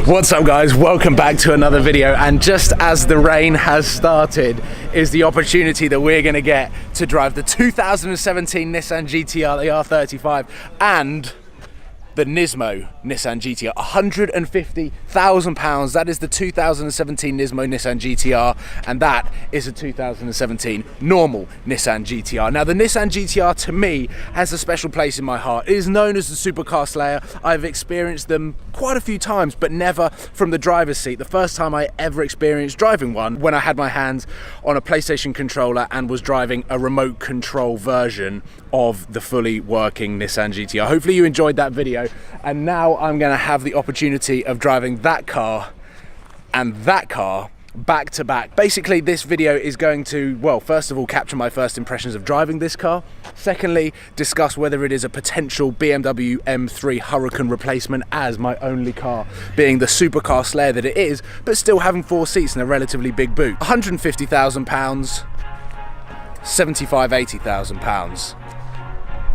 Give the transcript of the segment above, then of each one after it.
What's up guys, welcome back to another video, and just as the rain has started is the opportunity that we're going to get to drive the 2017 Nissan GT-R, the R35, and the Nismo Nissan GT-R. £150,000, that is the 2017 Nismo Nissan GT-R, and that is a 2017 normal Nissan GT-R. Now the Nissan GT-R to me has a special place in my heart. It is known as the supercar slayer. I've experienced them quite a few times, but never from the driver's seat. The first time I ever experienced driving one when I had my hands on a PlayStation controller and was driving a remote control version of the fully working Nissan GT-R. Hopefully you enjoyed that video, and now I'm going to have the opportunity of driving that car and that car back to back. Basically this video is going to, well, first of all capture my first impressions of driving this car, secondly discuss whether it is a potential BMW M3 Hurricane replacement as my only car being the supercar slayer that it is, but still having 4 seats and a relatively big boot. £150,000, 75–80,000 pounds.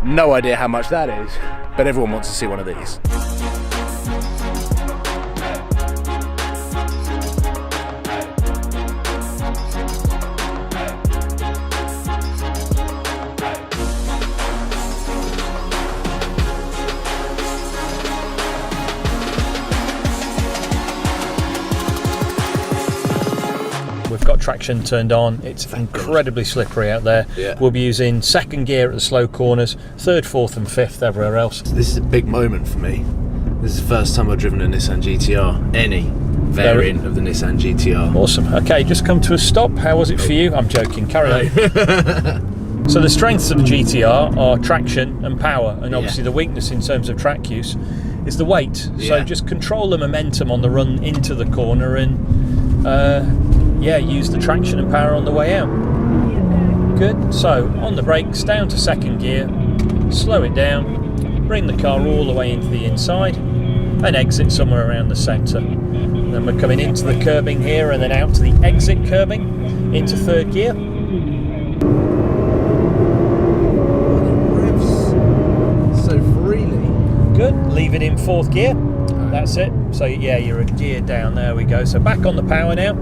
No idea how much that is, but everyone wants to see one of these. We've got traction turned on. It's incredibly slippery out there. Yeah. We'll be using second gear at the slow corners, third, fourth and fifth everywhere else. This is a big moment for me. This is the first time I've driven a Nissan GT-R, any variant of the Nissan GT-R. Awesome. Okay, just come to a stop. How was it for you? I'm joking, carry on. So the strengths of the GT-R are traction and power, and obviously the weakness in terms of track use is the weight. So just control the momentum on the run into the corner and yeah, use the traction and power on the way out. Good. So on the brakes, down to second gear, slow it down, bring the car all the way into the inside and exit somewhere around the centre. Then we're coming into the curbing here and then out to the exit curbing into third gear. So freely. Good. Leave it in fourth gear. That's it. So yeah, you're a gear down. There we go. So back on the power now.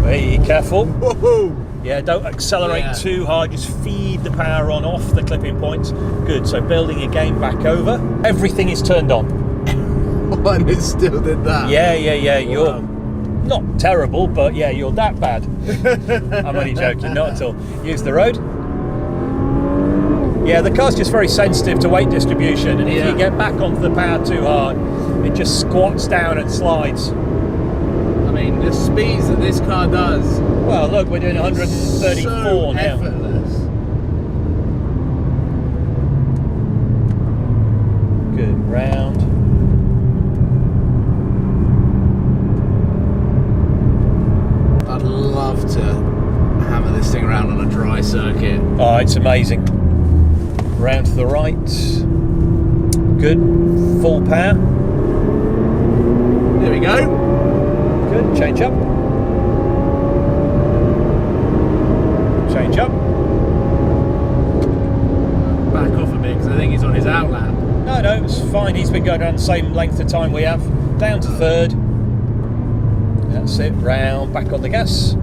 Be careful. Whoa. Yeah, don't accelerate too hard. Just feed the power on off the clipping points. Good. So building again back over. Everything is turned on. And it still did that. Yeah. You're not terrible, but yeah, you're that bad. I'm only joking. Not at all. Use the road. Yeah, the car's just very sensitive to weight distribution, and if you get back onto the power too hard, it just squats down and slides. I mean, the speeds that this car does. Well, look, we're doing 134 so now. Effortless. Good, round. I'd love to hammer this thing around on a dry circuit. Oh, it's amazing. Round to the right. Good, full power. There we go. Good, change up. Change up. Back off a bit because I think he's on his outlap. No, it's fine. He's been going around the same length of time we have. Down to third. That's it, round, back on the gas.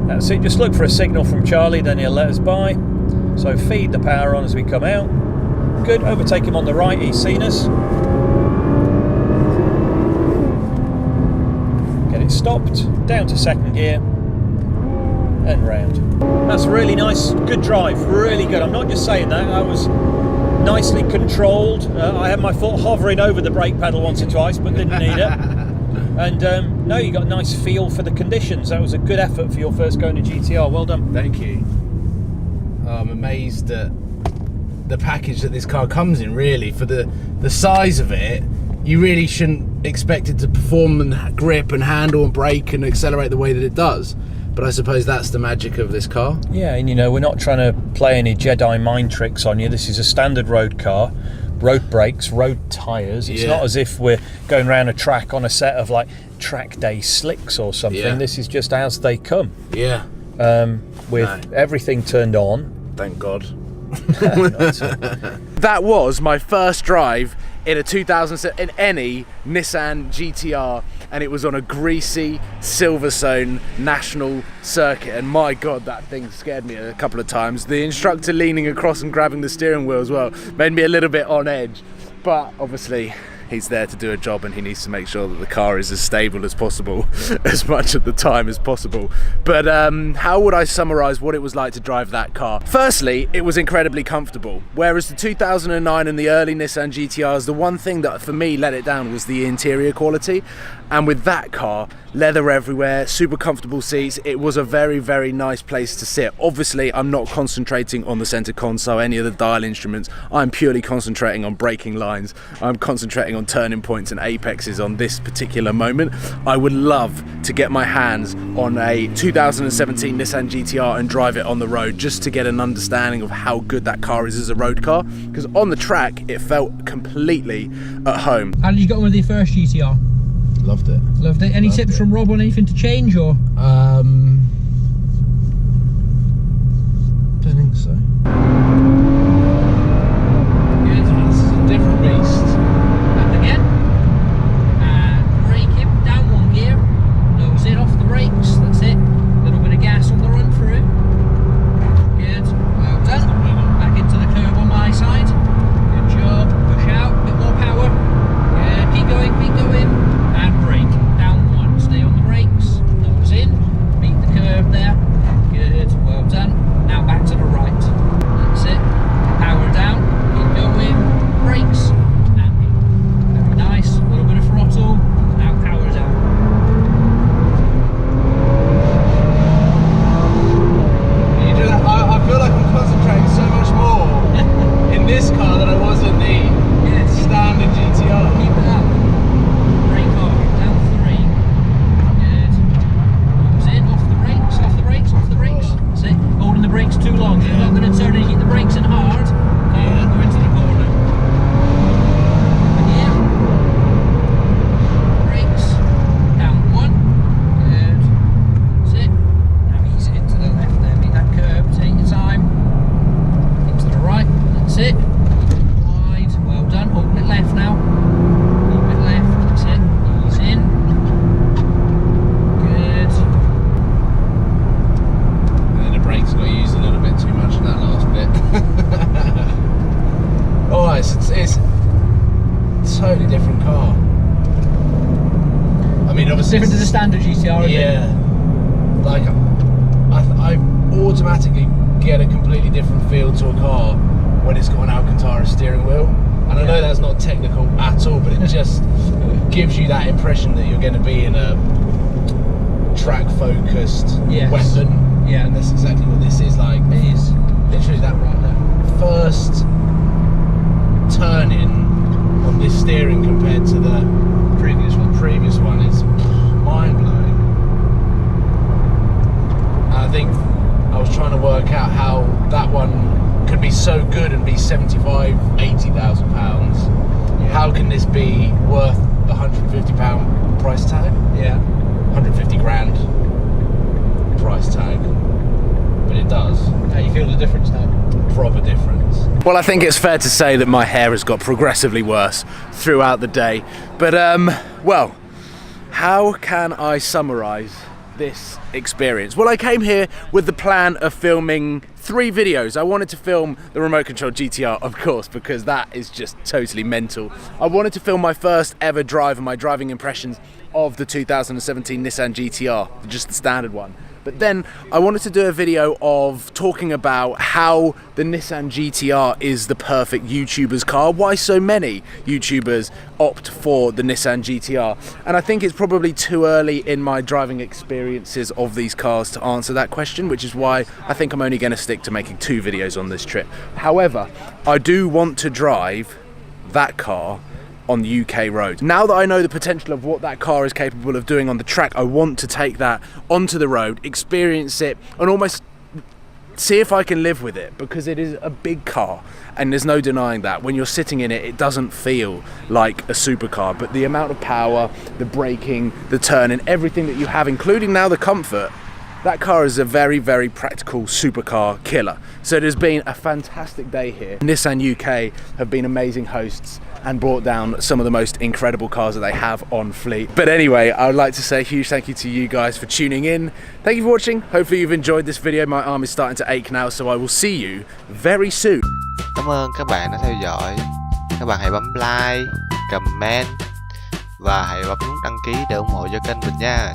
That's it, just look for a signal from Charlie, then he'll let us by. So feed the power on as we come out. Good, overtake him on the right, he's seen us. Get it stopped, down to second gear, and round. That's really nice, good drive, really good. I'm not just saying that, I was nicely controlled. I had my foot hovering over the brake pedal once or twice, but didn't need it. And no, you got a nice feel for the conditions. That was a good effort for your first going to GT-R, well done. Thank you. I'm amazed at the package that this car comes in, really. For the size of it, you really shouldn't expect it to perform and grip and handle and brake and accelerate the way that it does. But I suppose that's the magic of this car. Yeah, and you know, we're not trying to play any Jedi mind tricks on you. This is a standard road car. Road brakes, road tyres. It's not as if we're going around a track on a set of like track day slicks or something. This is just as they come. Yeah. With everything turned on. Thank God. That was my first drive in a 2007 in any Nissan GT-R, and it was on a greasy Silverstone national circuit, and my god, that thing scared me a couple of times. The instructor leaning across and grabbing the steering wheel as well made me a little bit on edge, but obviously he's there to do a job and he needs to make sure that the car is as stable as possible as much of the time as possible. But how would I summarize what it was like to drive that car? Firstly, it was incredibly comfortable, whereas the 2009 and the early Nissan GT-Rs, the one thing that for me let it down was the interior quality. And with that car, leather everywhere, super comfortable seats, it was a very, very nice place to sit. Obviously, I'm not concentrating on the center console, any of the dial instruments. I'm purely concentrating on braking lines. I'm concentrating on turning points and apexes on this particular moment. I would love to get my hands on a 2017 Nissan GT-R and drive it on the road, just to get an understanding of how good that car is as a road car, because on the track, it felt completely at home. How did you get on with your first GT-R? Loved it. Loved it. Any tips from Rob on anything to change, or? Don't think so. Good. This is a different beast. Up again. And brake him. Down one gear. Nose in off the brakes. That's it. A little bit of gas on the run through. Good. Well done. Back into the curb on my side. Good job. Push out. A bit more power. Good. Keep going. Keep going. And brake. Down one. Stay on the brakes. Nose in. Beat the curb there. Good. Well done. Now back to the right. That's it. Power down. Keep going. Brakes. And very nice. A little bit of throttle. Now power down. Can you do that? I feel like I'm concentrating so much more in this car than I was in the standard GT-R. Keep it up. Brake hard. Down three. Good. Nose in. Off the brakes. Off the brakes. Off the brakes. That's it. Holding the brakes too long. You're not going to turn and keep the brakes in hard. Go into the corner. And yeah. Brakes. Down one. Good. That's it. Now ease it into the left there. Meet that curb. Take your time. Into the right. That's it. Wide. Well done. Holding it left now. Keep it left. That's it. Ease in. Good. And then the brakes got used a little bit too much in that last bit. Oh, it's a totally different car. I mean, obviously, Different to the standard GT-R. isn't it? yeah. Like, I automatically get a completely different feel to a car when it's got an Alcantara steering wheel. And I know that's not technical at all, but it just gives you that impression that you're going to be in a track-focused Yes. weapon. Yeah. And that's exactly what this is like. It is. Literally that right there. First turning on this steering compared to the previous one is mind-blowing. And I think I was trying to work out how that one could be so good and be 75,000, 80,000 pounds. How can this be worth the £150 price tag? Yeah. 150 grand price tag. But it does. How you feel the difference now? Proper difference. Well, I think it's fair to say that my hair has got progressively worse throughout the day. But, well, how can I summarise this experience? Well, I came here with the plan of filming 3 videos. I wanted to film the remote control GT-R, of course, because that is just totally mental. I wanted to film my first ever drive and my driving impressions of the 2017 Nissan GT-R, just the standard one. But then I wanted to do a video of talking about how the Nissan GT-R is the perfect YouTuber's car, why so many YouTubers opt for the Nissan GT-R. And I think it's probably too early in my driving experiences of these cars to answer that question, which is why I think I'm only going to stick to making 2 videos on this trip. However, I do want to drive that car on the UK road. Now that I know the potential of what that car is capable of doing on the track, I want to take that onto the road, experience it, and almost see if I can live with it, because it is a big car and there's no denying that. When you're sitting in it, it doesn't feel like a supercar, but the amount of power, the braking, the turning, everything that you have, including now the comfort, That car is a very, very practical supercar killer. So it has been a fantastic day here. Nissan UK have been amazing hosts and brought down some of the most incredible cars that they have on fleet. But anyway, I would like to say a huge thank you to you guys for tuning in. Thank you for watching. Hopefully you've enjoyed this video. My arm is starting to ache now, so I will see you very soon. Cảm ơn các bạn đã theo dõi. Các bạn hãy bấm like, comment và hãy bấm nút đăng ký để ủng hộ cho kênh mình nha.